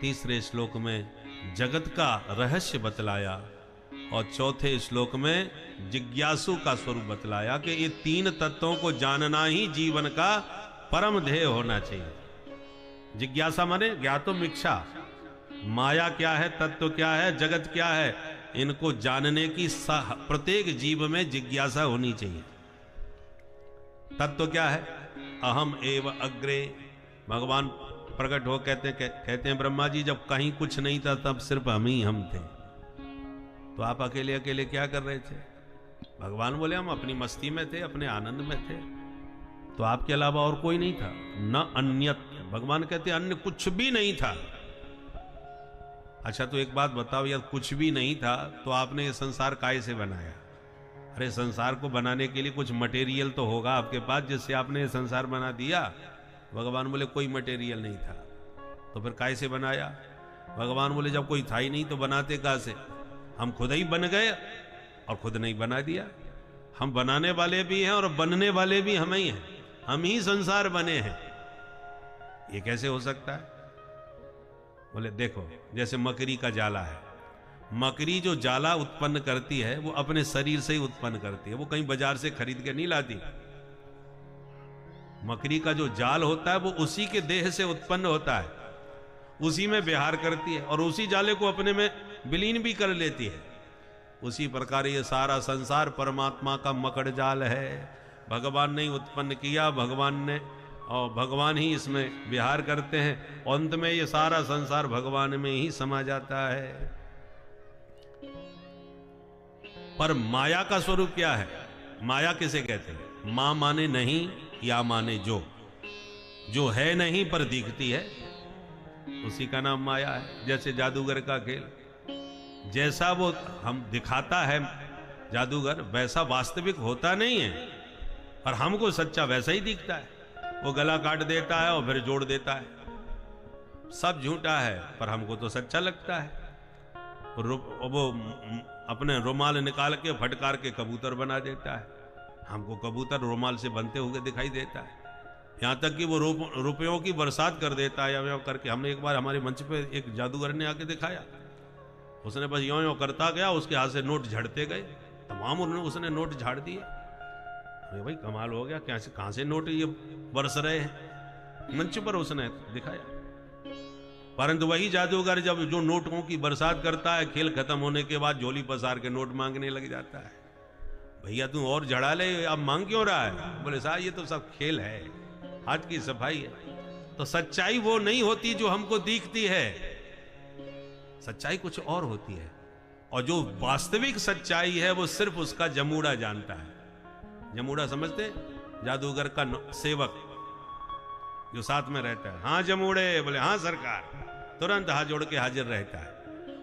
तीसरे श्लोक में जगत का रहस्य बतलाया और चौथे श्लोक में जिज्ञासु का स्वरूप बतलाया कि ये तीन तत्वों को जानना ही जीवन का परम ध्येय होना चाहिए। जिज्ञासा माने ज्ञातुम इच्छा, माया क्या है, तत्व क्या है, जगत क्या है, इनको जानने की प्रत्येक जीव में जिज्ञासा होनी चाहिए। तत्व क्या है? अहम एव अग्रे। भगवान प्रकट हो कहते हैं ब्रह्मा जी जब कहीं कुछ नहीं था तब सिर्फ हम थे, तो आप अकेले अकेले क्या कर रहे थे? भगवान बोले हम अपनी मस्ती में थे, अपने आनंद में थे, तो आपके अलावा और कोई नहीं था, न अन्यत। भगवान कहते अन्य कुछ भी नहीं था। अच्छा तो एक बात बताओ, यार कुछ भी नहीं था तो आपने ये संसार काहे से बनाया? अरे संसार को बनाने के लिए कुछ मटेरियल तो होगा आपके पास जिससे आपने ये संसार बना दिया। भगवान बोले कोई मटेरियल नहीं था, तो फिर काहे से बनाया? भगवान बोले जब कोई था ही नहीं तो बनाते कहां से? हम खुद ही बन गए और खुद नहीं बना दिया। हम बनाने वाले भी हैं और बनने वाले भी हम ही हैं, हम ही संसार बने हैं। ये कैसे हो सकता है? बोले देखो जैसे मकड़ी का जाला है, मकड़ी जो जाला उत्पन्न करती है वो अपने शरीर से ही उत्पन्न करती है, वो कहीं बाजार से खरीद के नहीं लाती। मकड़ी का जो जाल होता है वो उसी के देह से उत्पन्न होता है, उसी में विहार करती है और उसी जाले को अपने में विलीन भी कर लेती है। उसी प्रकार ये सारा संसार परमात्मा का मकड़ जाल है, भगवान ने उत्पन्न किया, भगवान ने और भगवान ही इसमें विहार करते हैं और अंत में ये सारा संसार भगवान में ही समा जाता है। पर माया का स्वरूप क्या है? माया किसे कहते हैं? मां माने नहीं, या माने जो है नहीं पर दिखती है, उसी का नाम माया है। जैसे जादूगर का खेल, जैसा वो हम दिखाता है जादूगर वैसा वास्तविक होता नहीं है, पर हमको सच्चा वैसा ही दिखता है। वो गला काट देता है और फिर जोड़ देता है, सब झूठा है पर हमको तो सच्चा लगता है। वो अपने रुमाल निकाल के फटकार के कबूतर बना देता है, हमको कबूतर रुमाल से बनते हुए दिखाई देता है। यहाँ तक कि वो रुपयों की बरसात कर देता है या करके। हमने एक बार हमारे मंच पे एक जादूगर ने आके दिखाया, उसने बस यों यों करता गया, उसके हाथ से नोट झड़ते गए, तमाम उसने नोट झाड़ दिए। अरे भाई कमाल हो गया, कहां से नोट ये बरस रहे हैं? मंच पर उसने दिखाया। परंतु वही जादूगर जब जो नोटों की बरसात करता है, खेल खत्म होने के बाद झोली पसार के नोट मांगने लग जाता है। भैया तू और झड़ा ले, अब मांग क्यों रहा है? बोले साहब ये तो सब खेल है, हाथ की सफाई है। तो सच्चाई वो नहीं होती जो हमको दिखती है, सच्चाई कुछ और होती है, और जो वास्तविक सच्चाई है वो सिर्फ उसका जमूड़ा जानता है। जमूड़ा समझते? जादूगर का सेवक जो साथ में रहता है, हाँ जमूड़े, बोले हाँ सरकार, तुरंत हाथ जोड़ के हाजिर रहता है।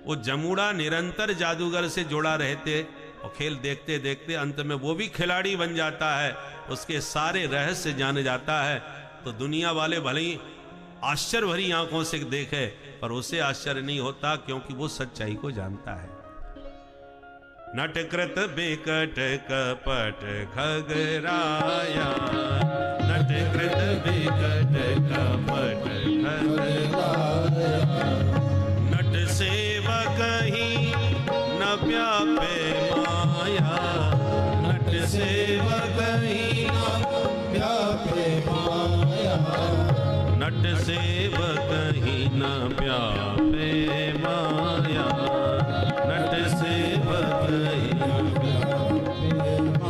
वो जमूड़ा निरंतर जादूगर से जुड़ा रहते और खेल देखते देखते अंत में वो भी खिलाड़ी बन जाता है, उसके सारे रहस्य जाने जाता है। तो दुनिया वाले भले ही आश्चर्य भरी आंखों से देखे पर उसे आश्चर्य नहीं होता, क्योंकि वो सच्चाई को जानता है। नटकृत बिकट कपट खगराया, नटकृत बिकट कपट खगराया, नट सेवक ही न व्यापे माया, नट सेवक ही न व्यापे माया, नट सेवक ही न व्यापे माया, नट सेवक ही न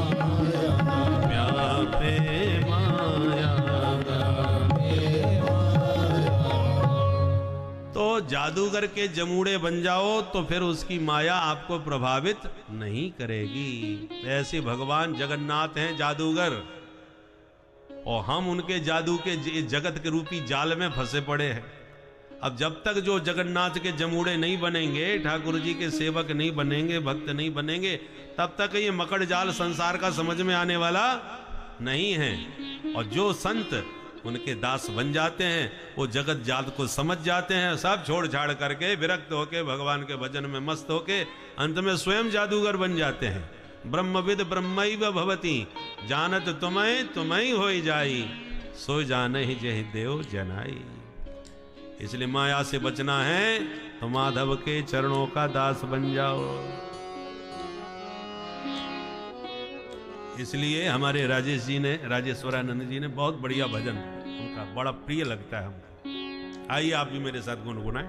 व्यापे माया। तो जादूगर के जमूड़े बन जाओ तो फिर उसकी माया आपको प्रभावित नहीं करेगी। ऐसे भगवान जगन्नाथ हैं जादूगर, और हम उनके जादू के जगत के रूपी जाल में फंसे पड़े हैं। अब जब तक जो जगन्नाथ के जमूड़े नहीं बनेंगे, ठाकुर जी के सेवक नहीं बनेंगे, भक्त नहीं बनेंगे, तब तक ये मकड़ जाल संसार का समझ में आने वाला नहीं है। और जो संत उनके दास बन जाते हैं, वो जगत जाल को समझ जाते हैं, सब छोड़ छाड़ करके विरक्त होके भगवान के भजन में मस्त होके अंत में स्वयं जादूगर बन जाते हैं। ब्रह्मविद ब्रह्मैव भवति, जानत तुम्हें तुम्हें होई जाई, सो जाने ही जय देव जनाई। इसलिए माया से बचना है तो माधव के चरणों का दास बन जाओ। इसलिए हमारे राजेश जी ने, राजेश्वरानंद जी ने बहुत बढ़िया भजन, उनका बड़ा प्रिय लगता है हमको। आइए आप भी मेरे साथ गुनगुनाएं,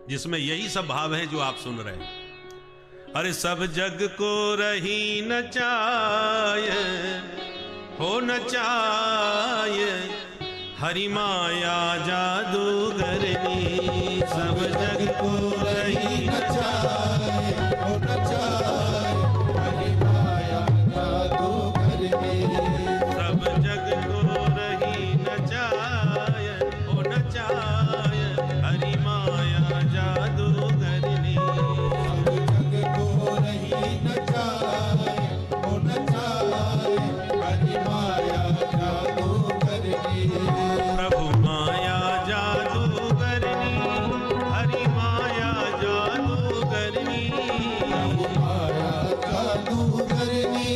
जिसमें यही सब भाव है जो आप सुन रहे हैं। अरे सब जग को रही नचाय, हो नचाय, हरि माया जादूगरनी। सब जग को रही नचाय, हो नचाय, हरि माया जादूगरनी। सब जग को रही नचाय, हो नचाय, हरि माया जादूगरनी। सब जग को रही नचाय, हो नचाय, हरि माया जादूगरनी। प्रभु माया जादूगरनी, हरि माया जादूगरनी। प्रभु माया जादूगरनी,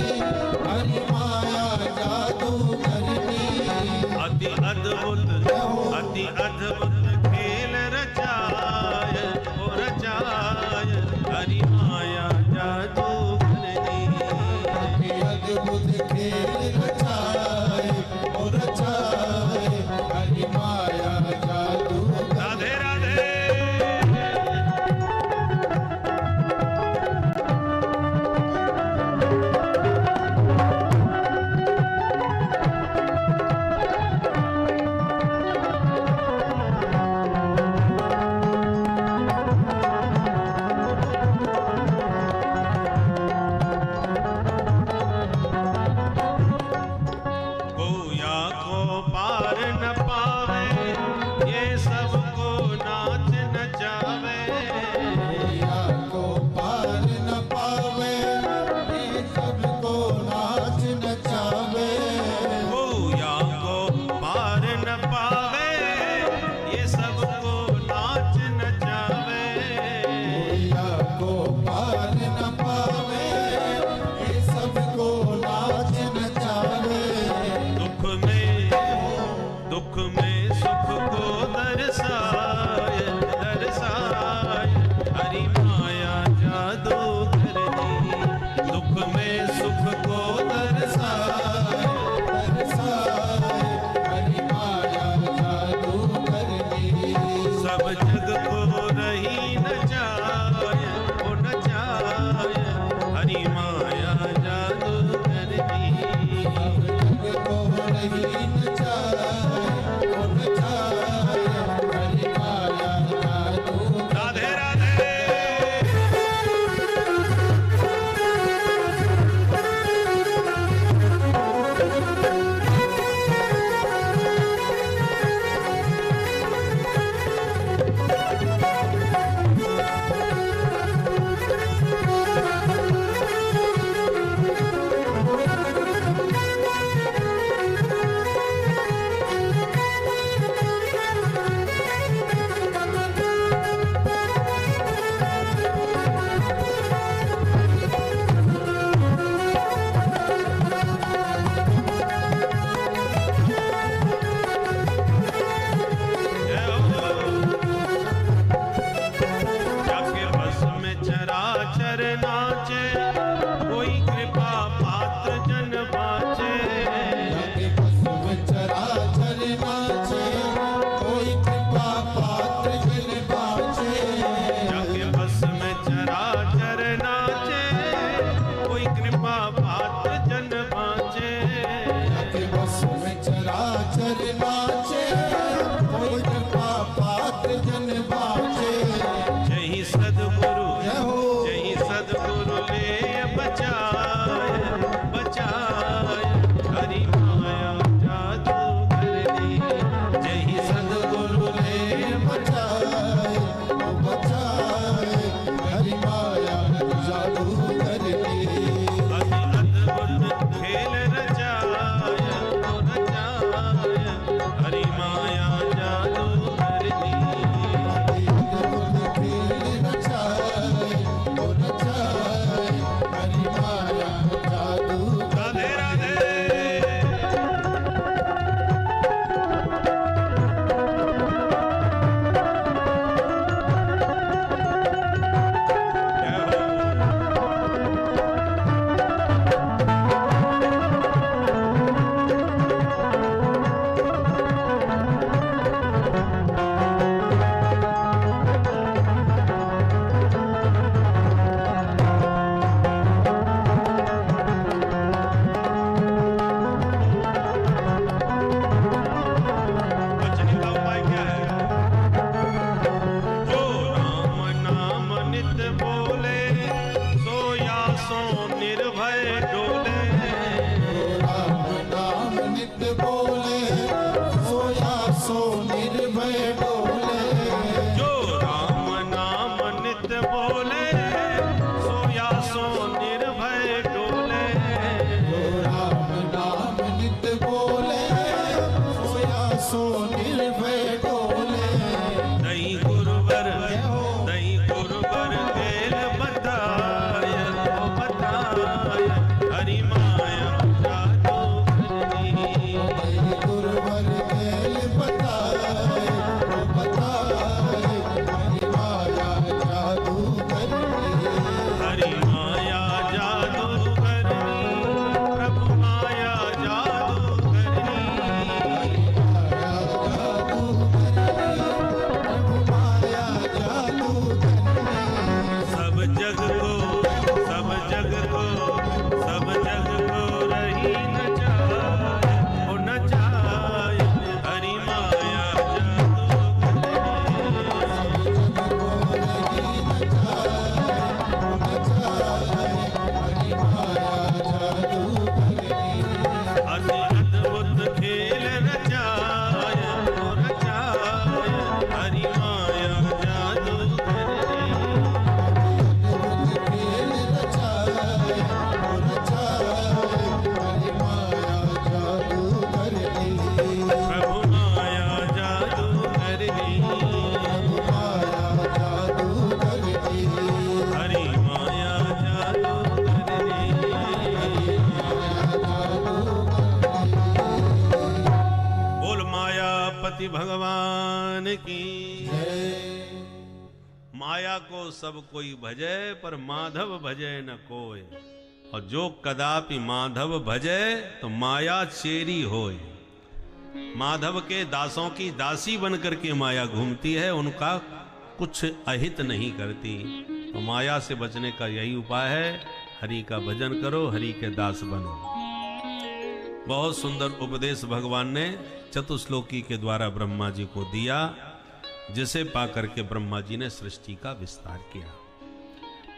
हरि माया जादूगरनी। अति अद्भुत खेल रचाय, ओ रचाय, हरि माया जादूगरनी। अति अद्भुत खेल रचाय, ओ रचाय, हरि माया जादूगरनी। राधे राधे। गोया को पार न पावे, ये सबको नाच नचावे। गोया को पार न पावे, ये सबको नाच नचावे। गोया को पार न पावे, ये सबको नाच नचावे। गोया को पार न पावे, ये सबको नाच नचावे। दुख में सुख को दर्शाय, दर्शाय, हरि माया जादूगरनी। दुख में सुख को दर्शाय, दर्शाय, हरि माया जादूगरनी। सब प्रजापति भगवान की माया को सब कोई भजे पर माधव भजे न कोय, और जो कदापि माधव भजे तो माया चेरी होय। माधव के दासों की दासी बनकर के माया घूमती है, उनका कुछ अहित नहीं करती। तो माया से बचने का यही उपाय है, हरि का भजन करो, हरि के दास बनो। बहुत सुंदर उपदेश भगवान ने चतुश्लोकी के द्वारा ब्रह्मा जी को दिया, जिसे पाकर के ब्रह्मा जी ने सृष्टि का विस्तार किया।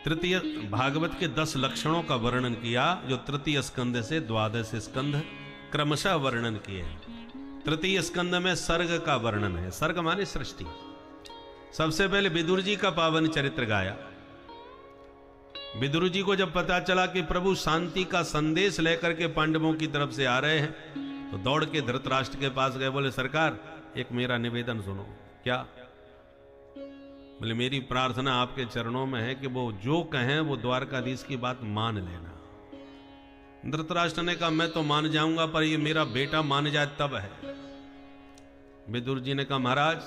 तृतीय भागवत के 10 लक्षणों का वर्णन किया, जो तृतीय स्कंद से द्वादश स्कंद क्रमशः वर्णन किए। तृतीय स्कंद में सर्ग का वर्णन है। सर्ग माने सृष्टि। सबसे पहले विदुर जी का पावन चरित्र गाया। विदुर जी को जब पता चला कि प्रभु शांति का संदेश लेकर के पांडवों की तरफ से आ रहे हैं, तो दौड़ के धृतराष्ट्र के पास गए। बोले सरकार, एक मेरा निवेदन सुनो। क्या? बोले मेरी प्रार्थना आपके चरणों में है कि वो जो कहें वो द्वारकाधीश की बात मान लेना। धृतराष्ट्र ने कहा मैं तो मान जाऊंगा, पर ये मेरा बेटा मान जाए तब है। विदुर जी ने कहा महाराज,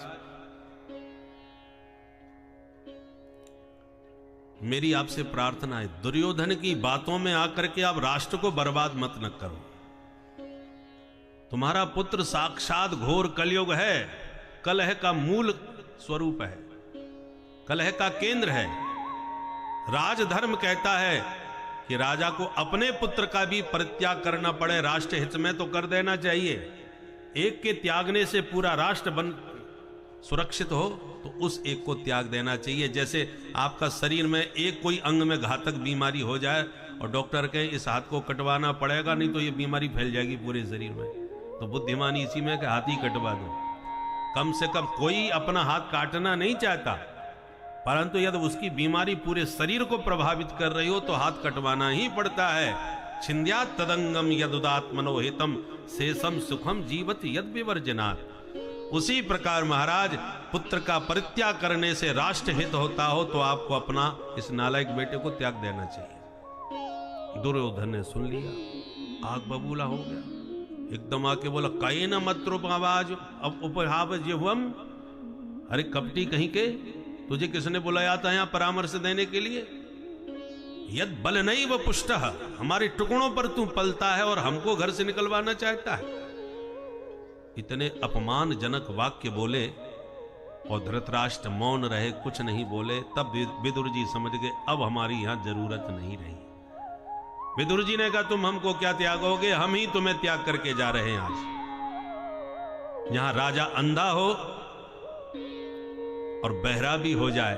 मेरी आपसे प्रार्थना है, दुर्योधन की बातों में आकर के आप राष्ट्र को बर्बाद मत न करो। तुम्हारा पुत्र साक्षात घोर कलयुग है, कलह का मूल स्वरूप है, कलह का केंद्र है। राजधर्म कहता है कि राजा को अपने पुत्र का भी परित्याग करना पड़े, राष्ट्र हित में तो कर देना चाहिए। एक के त्यागने से पूरा राष्ट्र बन सुरक्षित हो, तो उस एक को त्याग देना चाहिए। जैसे आपका शरीर में एक कोई अंग में घातक बीमारी हो जाए और डॉक्टर कहे इस हाथ को कटवाना पड़ेगा, नहीं तो ये बीमारी फैल जाएगी पूरे शरीर में, तो बुद्धिमानी इसी में कि हाथ ही कटवा दो। कम से कम कोई अपना हाथ काटना नहीं चाहता, परंतु यदि उसकी बीमारी पूरे शरीर को प्रभावित कर रही हो तो हाथ कटवाना ही पड़ता है। छिंद्या तदंगम यदुदात्मनोहितम शेषम सुखम जीवत यद विवर्जनात्। उसी प्रकार महाराज, पुत्र का परित्याग करने से राष्ट्र हित होता हो तो आपको अपना इस नालायक बेटे को त्याग देना चाहिए। दुर्योधन ने सुन लिया, आग बबूला हो गया, एकदम आके बोला कई न मत्रोपवाज अब उपहाव जिह्वम। अरे कपटी कहीं के, तुझे किसने बुलाया था यहां परामर्श देने के लिए? यद बल नहीं वो पुष्ट, हमारे टुकड़ों पर तू पलता है और हमको घर से निकलवाना चाहता है। इतने अपमानजनक वाक्य बोले और धृतराष्ट्र मौन रहे, कुछ नहीं बोले। तब विदुर जी समझ गए अब हमारी यहां जरूरत नहीं रही। विदुर जी ने कहा तुम हमको क्या त्यागोगे, हम ही तुम्हें त्याग करके जा रहे हैं। आज यहां राजा अंधा हो और बहरा भी हो जाए,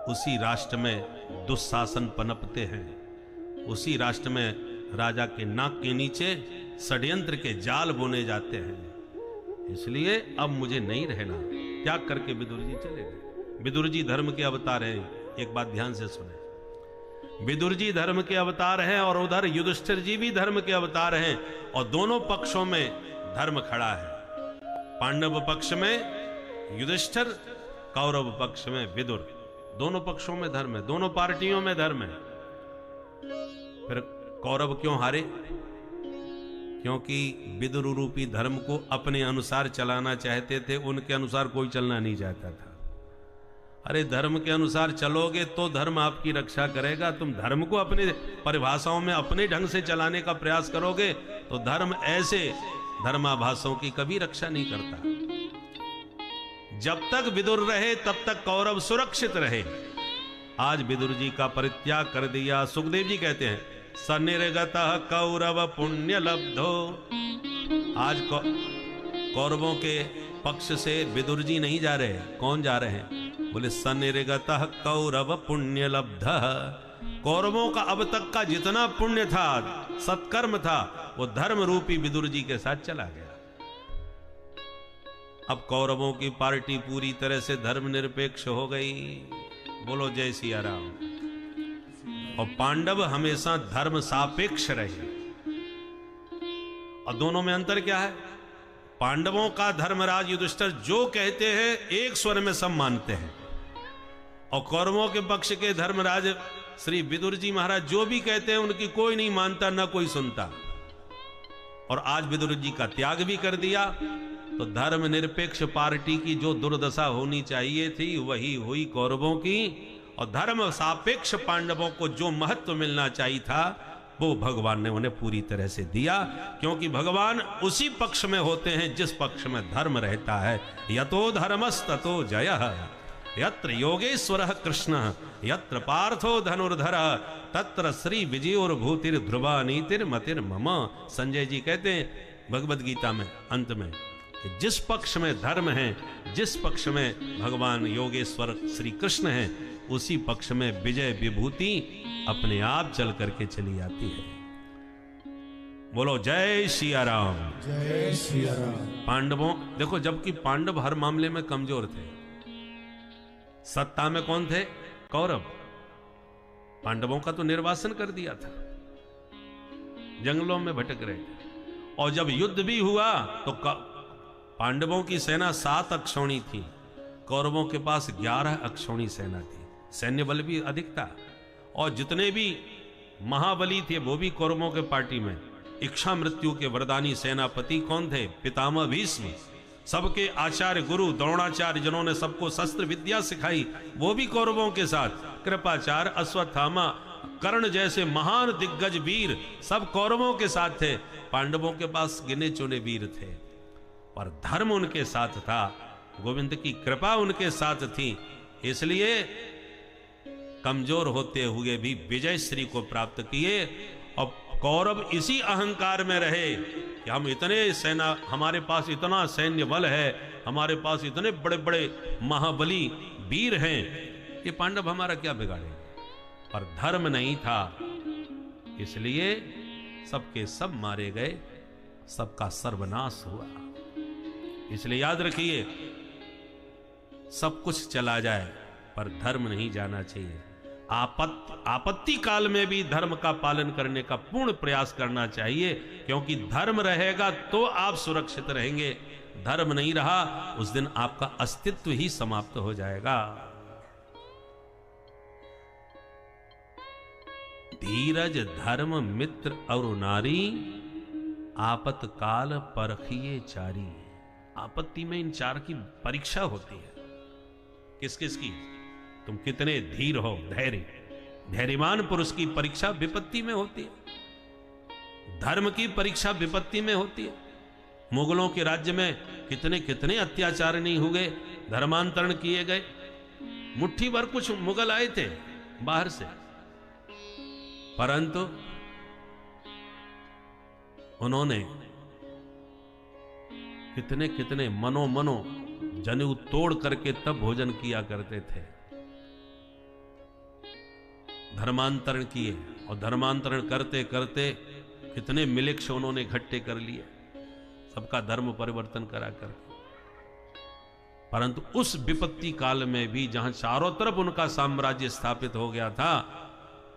उसी राष्ट्र में दुशासन पनपते हैं। उसी राष्ट्र में राजा के नाक के नीचे षड्यंत्र के जाल बुने जाते हैं। इसलिए अब मुझे नहीं रहना। त्याग करके विदुर जी चले गए। विदुर जी धर्म के अवतार हैं। एक बात ध्यान से सुने, विदुर जी धर्म के अवतार हैं और उधर युधिष्ठिर जी भी धर्म के अवतार हैं, और दोनों पक्षों में धर्म खड़ा है। पांडव पक्ष में युधिष्ठिर, कौरव पक्ष में विदुर। दोनों पक्षों में धर्म है, दोनों पार्टियों में धर्म है। फिर कौरव क्यों हारे? क्योंकि विदुर रूपी धर्म को अपने अनुसार चलाना चाहते थे, उनके अनुसार कोई चलना नहीं चाहता था। अरे धर्म के अनुसार चलोगे तो धर्म आपकी रक्षा करेगा। तुम धर्म को अपने परिभाषाओं में अपने ढंग से चलाने का प्रयास करोगे तो धर्म ऐसे धर्माभासों की कभी रक्षा नहीं करता। जब तक विदुर रहे तब तक कौरव सुरक्षित रहे। आज विदुर जी का परित्याग कर दिया। सुखदेव जी कहते हैं सनिर्गतः कौरव पुण्य लब्धो। आज कौरवों के पक्ष से विदुर जी नहीं जा रहे, कौन जा रहे हैं? बोले सनिर्गतः कौरव पुण्य लब्धः। कौरवों का अब तक का जितना पुण्य था, सत्कर्म था, वो धर्म रूपी विदुर जी के साथ चला गया। अब कौरवों की पार्टी पूरी तरह से धर्मनिरपेक्ष हो गई। बोलो जय सिया राम। और पांडव हमेशा धर्म सापेक्ष रहे। और दोनों में अंतर क्या है? पांडवों का धर्मराज युधिष्ठिर जो कहते हैं एक स्वर में सब मानते हैं, और कौरवों के पक्ष के धर्मराज श्री विदुर जी महाराज जो भी कहते हैं उनकी कोई नहीं मानता, ना कोई सुनता। और आज विदुर जी का त्याग भी कर दिया तो धर्मनिरपेक्ष पार्टी की जो दुर्दशा होनी चाहिए थी वही हुई कौरवों की, और धर्म सापेक्ष पांडवों को जो महत्व मिलना चाहिए था वो भगवान ने उन्हें पूरी तरह से दिया, क्योंकि भगवान उसी पक्ष में होते हैं जिस पक्ष में धर्म रहता है। यतो धर्मस्ततो जयः, यत्र योगेश्वरः कृष्णः, यत्र पार्थो धनुर्धर, तत्र श्री विजयोर्भूतिर ध्रुवा नीतिर्मतिर मम। संजय जी कहते हैं भगवद गीता में अंत में कि जिस पक्ष में धर्म है, जिस पक्ष में भगवान योगेश्वर श्री कृष्ण है, उसी पक्ष में विजय विभूति अपने आप चल करके चली आती है। बोलो जय सिया राम। जय सिया राम। पांडवों देखो, जबकि पांडव हर मामले में कमजोर थे, सत्ता में कौन थे? कौरव। पांडवों का तो निर्वासन कर दिया था, जंगलों में भटक रहे थे, और जब युद्ध भी हुआ तो पांडवों की सेना 7 अक्षौणी थी, कौरवों के पास 11 अक्षौणी सेना थी, सैन्य बल भी अधिक था, और जितने भी महाबली थे वो भी कौरवों के पार्टी में। इच्छा मृत्यु के वरदानी सेनापति कौन थे? पितामह भीष्म। सबके आचार्य गुरु द्रोणाचार्य जिन्होंने सबको शस्त्र विद्या सिखाई वो भी कौरवों के साथ। कृपाचार्य, अश्वत्थामा, कर्ण जैसे महान दिग्गज वीर सब कौरवों के साथ थे। पांडवों के पास गिने चुने वीर थे, पर धर्म उनके साथ था, गोविंद की कृपा उनके साथ थी, इसलिए कमजोर होते हुए भी विजय श्री को प्राप्त किए। और कौरव इसी अहंकार में रहे कि हम इतने सेना, हमारे पास इतना सैन्य बल है, हमारे पास इतने बड़े बड़े महाबली वीर हैं, ये पांडव हमारा क्या बिगाड़ेंगे। पर धर्म नहीं था, इसलिए सबके सब मारे गए, सबका सर्वनाश हुआ। इसलिए याद रखिए, सब कुछ चला जाए पर धर्म नहीं जाना चाहिए। आपत्ति काल में भी धर्म का पालन करने का पूर्ण प्रयास करना चाहिए, क्योंकि धर्म रहेगा तो आप सुरक्षित रहेंगे, धर्म नहीं रहा उस दिन आपका अस्तित्व ही समाप्त हो जाएगा। धीरज धर्म मित्र और नारी, आपत्काल परखिए चारी। आपत्ति में इन 4 की परीक्षा होती है। किस किस की? तुम कितने धीर हो, धैर्यवान पुरुष की परीक्षा विपत्ति में होती है, धर्म की परीक्षा विपत्ति में होती है। मुगलों के राज्य में कितने कितने अत्याचार नहीं हुए, धर्मांतरण किए गए। मुट्ठी भर कुछ मुगल आए थे बाहर से, परंतु उन्होंने कितने कितने मनो जनेऊ तोड़ करके तब भोजन किया करते थे। धर्मांतरण किए, और धर्मांतरण करते करते कितने मिलिक्ष उन्होंने इकट्ठे कर लिए, सबका धर्म परिवर्तन करा कर। परंतु उस विपत्ति काल में भी जहां चारों तरफ उनका साम्राज्य स्थापित हो गया था,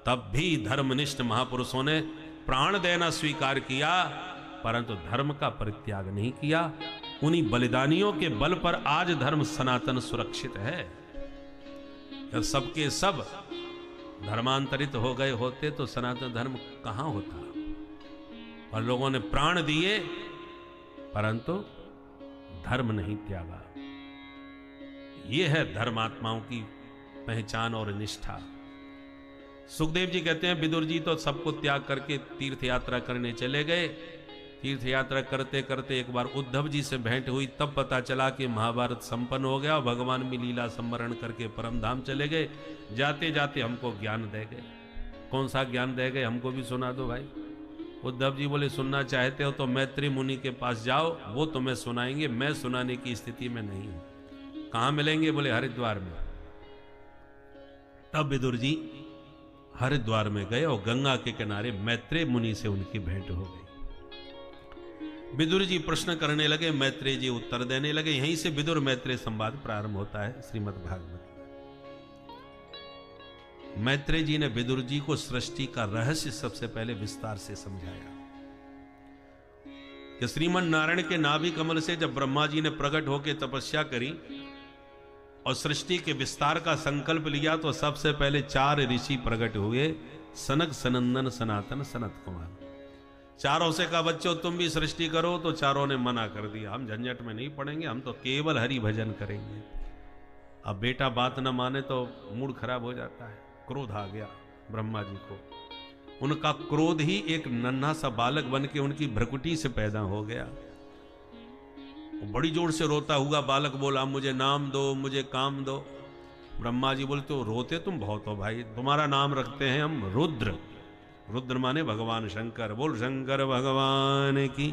तब भी धर्मनिष्ठ महापुरुषों ने प्राण देना स्वीकार किया, परंतु धर्म का परित्याग नहीं किया। उन्हीं बलिदानियों के बल पर आज धर्म सनातन सुरक्षित है। जब सबके सब धर्मांतरित हो गए होते तो सनातन धर्म कहां होता। और लोगों ने प्राण दिए परंतु धर्म नहीं त्यागा। यह है धर्मात्माओं की पहचान और निष्ठा। सुखदेव जी कहते हैं विदुर जी तो सबको त्याग करके तीर्थ यात्रा करने चले गए। तीर्थ यात्रा करते करते एक बार उद्धव जी से भेंट हुई, तब पता चला कि महाभारत संपन्न हो गया। भगवान भी लीला संवरण करके परम धाम चले गए। जाते जाते हमको ज्ञान दे गए। कौन सा ज्ञान दे गए, हमको भी सुना दो भाई। उद्धव जी बोले सुनना चाहते हो तो मैत्री मुनि के पास जाओ, वो तुम्हें सुनाएंगे, मैं सुनाने की स्थिति में नहीं हूं। कहां मिलेंगे? बोले हरिद्वार में। तब विदुर जी हरिद्वार में गए और गंगा के किनारे मैत्रेय मुनि से उनकी भेंट हो गई। विदुर जी प्रश्न करने लगे, मैत्रेय जी उत्तर देने लगे। यहीं से विदुर मैत्रेय संवाद प्रारंभ होता है श्रीमद् भागवत। मैत्रेय जी ने विदुर जी को सृष्टि का रहस्य सबसे पहले विस्तार से समझाया कि श्रीमन नारायण के नाभि कमल से जब ब्रह्मा जी ने प्रकट होकर तपस्या करी और सृष्टि के विस्तार का संकल्प लिया तो सबसे पहले 4 ऋषि प्रकट हुए, सनक, सनंदन, सनातन, सनत कुमार। चारों से कहा बच्चों तुम भी सृष्टि करो, तो चारों ने मना कर दिया, हम झंझट में नहीं पड़ेंगे, हम तो केवल हरि भजन करेंगे। अब बेटा बात न माने तो मूड खराब हो जाता है, क्रोध आ गया ब्रह्मा जी को। उनका क्रोध ही एक नन्हा सा बालक बन के उनकी भ्रकुटी से पैदा हो गया। वो बड़ी जोर से रोता हुआ बालक बोला, मुझे नाम दो, मुझे काम दो। ब्रह्मा जी बोलते हो रोते तुम बहुत हो भाई, तुम्हारा नाम रखते हैं हम रुद्र। रुद्र माने भगवान शंकर, बोल शंकर भगवान की।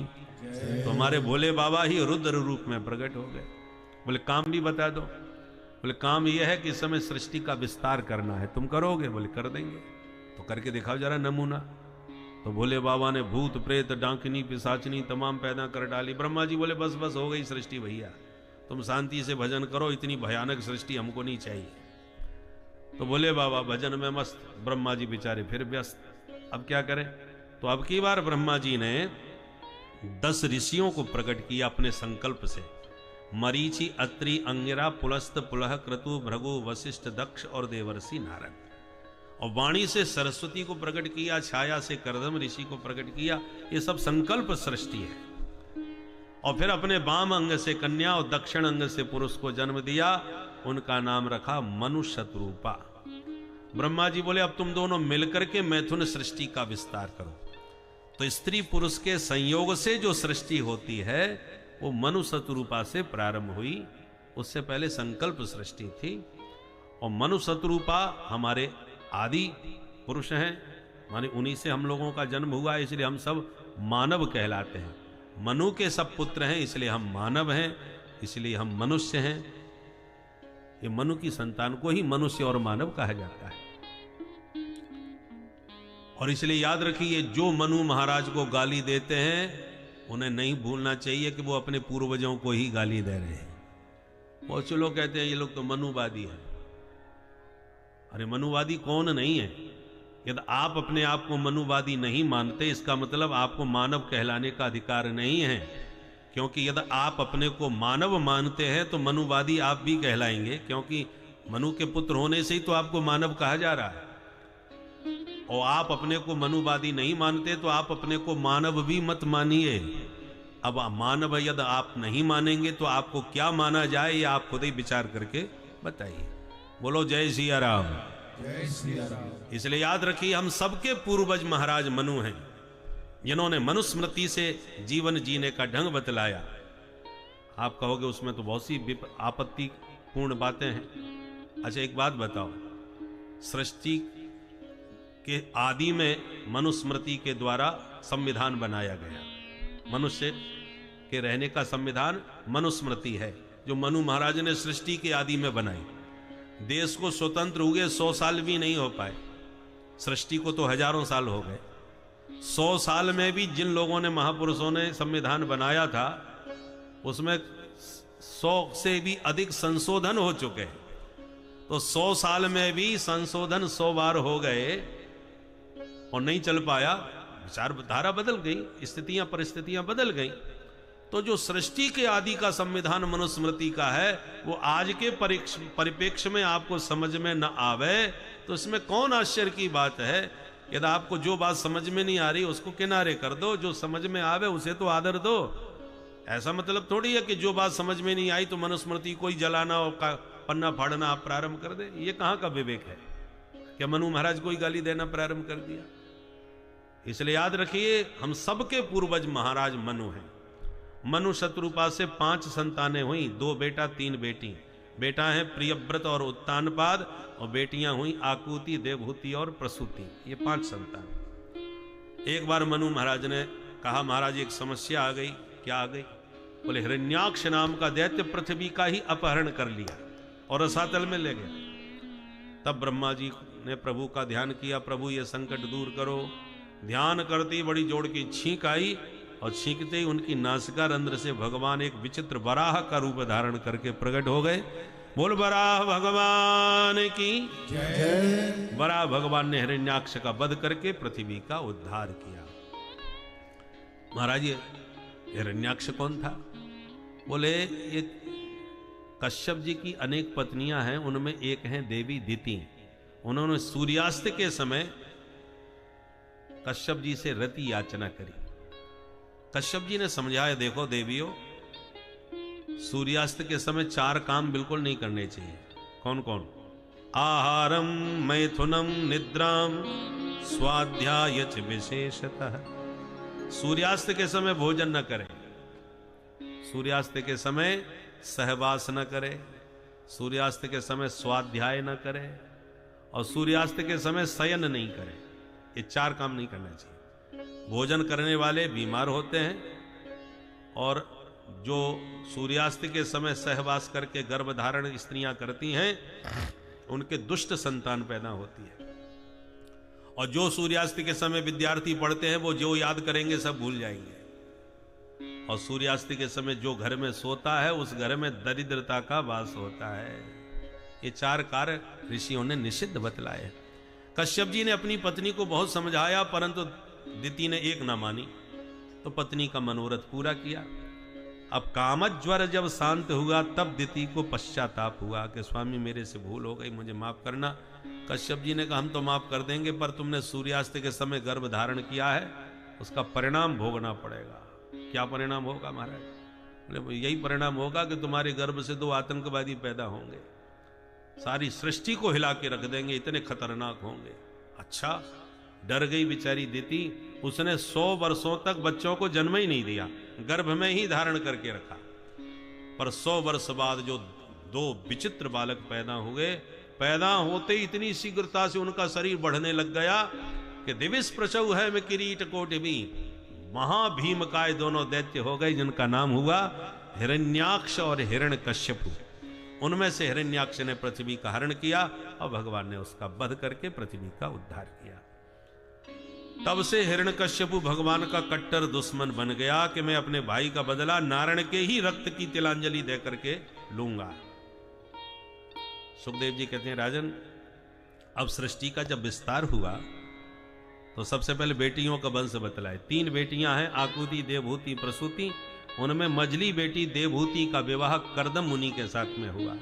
तो हमारे भोले बाबा ही रुद्र रूप में प्रकट हो गए। बोले काम भी बता दो। बोले काम यह है कि इस समय सृष्टि का विस्तार करना है, तुम करोगे? बोले कर देंगे। तो करके दिखाओ जरा नमूना। तो भोले बाबा ने भूत प्रेत डांकनी पिशाचनी तमाम पैदा कर डाली। ब्रह्मा जी बोले बस बस हो गई सृष्टि भैया, तुम शांति से भजन करो, इतनी भयानक सृष्टि हमको नहीं चाहिए। तो भोले बाबा भजन में मस्त, ब्रह्मा जी बेचारे फिर व्यस्त। अब क्या करें? तो अब की बार ब्रह्मा जी ने 10 ऋषियों को प्रकट किया अपने संकल्प से। मरीचि, अत्रि, अंगिरा, पुलस्त, पुलह, क्रतु, भृगु, वशिष्ठ, दक्ष और देवर्षि नारद। और वाणी से सरस्वती को प्रकट किया, छाया से करदम ऋषि को प्रकट किया। ये सब संकल्प सृष्टि है। और फिर अपने वाम अंग से कन्या और दक्षिण अंग से पुरुष को जन्म दिया। उनका नाम रखा मनु शतरूपा। ब्रह्मा जी बोले अब तुम दोनों मिलकर के मैथुन सृष्टि का विस्तार करो। तो स्त्री पुरुष के संयोग से जो सृष्टि होती है वो मनु शतरूपा से प्रारंभ हुई। उससे पहले संकल्प सृष्टि थी। और मनु शतरूपा हमारे आदि पुरुष हैं, माने उन्हीं से हम लोगों का जन्म हुआ है, इसलिए हम सब मानव कहलाते हैं। मनु के सब पुत्र हैं, इसलिए हम मानव हैं, इसलिए हम मनुष्य हैं। ये मनु की संतान को ही मनुष्य और मानव कहा जाता है। और इसलिए याद रखिए, जो मनु महाराज को गाली देते हैं उन्हें नहीं भूलना चाहिए कि वो अपने पूर्वजों को ही गाली दे रहे हैं। बहुत से लोग कहते हैं ये लोग तो मनुवादी हैं। अरे मनुवादी कौन नहीं है? यदि आप अपने आप को मनुवादी नहीं मानते, इसका मतलब आपको मानव कहलाने का अधिकार नहीं है। क्योंकि यदि आप अपने को मानव मानते हैं तो मनुवादी आप भी कहलाएंगे, क्योंकि मनु के पुत्र होने से ही तो आपको मानव कहा जा रहा है। और आप अपने को मनुवादी नहीं मानते तो आप अपने को मानव भी मत मानिए। अब मानव यदि आप नहीं मानेंगे तो आपको क्या माना जाए, ये आप खुद ही विचार करके बताइए। बोलो जय सिया राम। जय सिया राम। इसलिए याद रखिए, हम सबके पूर्वज महाराज मनु हैं, जिन्होंने मनुस्मृति से जीवन जीने का ढंग बतलाया। आप कहोगे उसमें तो बहुत सी आपत्तिपूर्ण बातें हैं। अच्छा एक बात बताओ, सृष्टि के आदि में मनुस्मृति के द्वारा संविधान बनाया गया। मनुष्य के रहने का संविधान मनुस्मृति है, जो मनु महाराज ने सृष्टि के आदि में बनाई। देश को स्वतंत्र हुए 100 साल भी नहीं हो पाए, सृष्टि को तो हजारों साल हो गए। 100 साल में भी जिन लोगों ने, महापुरुषों ने संविधान बनाया था, उसमें 100 से भी अधिक संशोधन हो चुके हैं। तो 100 साल में भी संशोधन 100 बार हो गए और नहीं चल पाया। विचारधारा बदल गई, स्थितियां परिस्थितियां बदल गई। तो जो सृष्टि के आदि का संविधान मनुस्मृति का है, वो आज के परिप्रेक्ष्य में आपको समझ में न आवे तो इसमें कौन आश्चर्य की बात है। यदि आपको जो बात समझ में नहीं आ रही उसको किनारे कर दो, जो समझ में आवे उसे तो आदर दो। ऐसा मतलब थोड़ी है कि जो बात समझ में नहीं आई तो मनुस्मृति को ही जलाना और पन्ना फाड़ना आप प्रारंभ कर दे। ये कहां का विवेक है? क्या मनु महाराज को ही गाली देना प्रारंभ कर दिया? इसलिए याद रखिए, हम सबके पूर्वज महाराज मनु हैं। मनु शतरूपा से 5 संतानें हुई, 2 बेटा 3 बेटी। बेटा है प्रियव्रत और उत्तानपाद, और बेटियां हुई आकुति, देवहूति और प्रसूति। ये 5 संतान। एक बार मनु महाराज ने कहा, महाराज एक समस्या आ गई। क्या आ गई? बोले हिरण्याक्ष नाम का दैत्य पृथ्वी का ही अपहरण कर लिया और रसातल में ले गया। तब ब्रह्मा जी ने प्रभु का ध्यान किया, प्रभु ये संकट दूर करो। ध्यान करती बड़ी जोड़ की छींक आई, और छींकते ही उनकी नासिका रंध्र से भगवान एक विचित्र वराह का रूप धारण करके प्रकट हो गए। बोल वराह भगवान की जय। वराह भगवान ने हिरण्याक्ष का वध करके पृथ्वी का उद्धार किया। महाराज ये हिरण्याक्ष कौन था? बोले ये कश्यप जी की अनेक पत्नियां हैं, उनमें एक हैं देवी दिति। उन्होंने सूर्यास्त के समय कश्यप जी से रति याचना करी। कश्यप जी ने समझाया, देखो देवियों, सूर्यास्त के समय 4 काम बिल्कुल नहीं करने चाहिए। कौन कौन? आहारम मैथुनम निद्राम स्वाध्याय च विशेषतः। सूर्यास्त के समय भोजन न करें, सूर्यास्त के समय सहवास न करें, सूर्यास्त के समय स्वाध्याय न करें, और सूर्यास्त के समय शयन नहीं करें। ये 4 काम नहीं करना चाहिए। भोजन करने वाले बीमार होते हैं, और जो सूर्यास्त के समय सहवास करके गर्भ धारण स्त्रियां करती हैं, उनके दुष्ट संतान पैदा होती है। और जो सूर्यास्त के समय विद्यार्थी पढ़ते हैं, वो जो याद करेंगे सब भूल जाएंगे। और सूर्यास्त के समय जो घर में सोता है, उस घर में दरिद्रता का वास होता है। ये 4 कार्य ऋषियों ने निषिद्ध बतलाए। कश्यप जी ने अपनी पत्नी को बहुत समझाया, परंतु दिति ने एक ना मानी, तो पत्नी का मनोरथ पूरा किया। अब कामज्वर जब शांत हुआ, तब दिति को पश्चाताप हुआ कि स्वामी मेरे से भूल हो गई, मुझे माफ करना। कश्यप जी ने कहा, हम तो माफ कर देंगे, पर तुमने सूर्यास्त के समय गर्भ धारण किया है, उसका परिणाम भोगना पड़ेगा। क्या परिणाम होगा महाराज? बोले यही परिणाम होगा कि तुम्हारे गर्भ से 2 आतंकवादी पैदा होंगे, सारी सृष्टि को हिला के रख देंगे, इतने खतरनाक होंगे। अच्छा, डर गई बेचारी दिति। उसने 100 वर्षों तक बच्चों को जन्म ही नहीं दिया, गर्भ में ही धारण करके रखा। पर 100 वर्ष बाद जो 2 विचित्र बालक पैदा हुए, पैदा होते इतनी शीघ्रता से उनका शरीर बढ़ने लग गया कि दिविश प्रचौ है में किरीट कोटि भी, महाभीमकाय दोनों दैत्य हो गए, जिनका नाम हुआ हिरण्याक्ष और हिरण्यकश्यप। उनमें से हिरण्याक्ष ने पृथ्वी का हरण किया, और भगवान ने उसका वध करके पृथ्वी का उद्धार किया। तब से हिरण्यकश्यपु भगवान का कट्टर दुश्मन बन गया कि मैं अपने भाई का बदला नारायण के ही रक्त की तिलांजलि दे करके लूंगा। सुखदेव जी कहते हैं, राजन, अब सृष्टि का जब विस्तार हुआ तो सबसे पहले बेटियों का वंश बतलाए। 3 बेटियां हैं, आकुति, देवहूति, प्रसूति। उनमें मझली बेटी देवहूति का विवाह कर्दम मुनि के साथ में हुआ।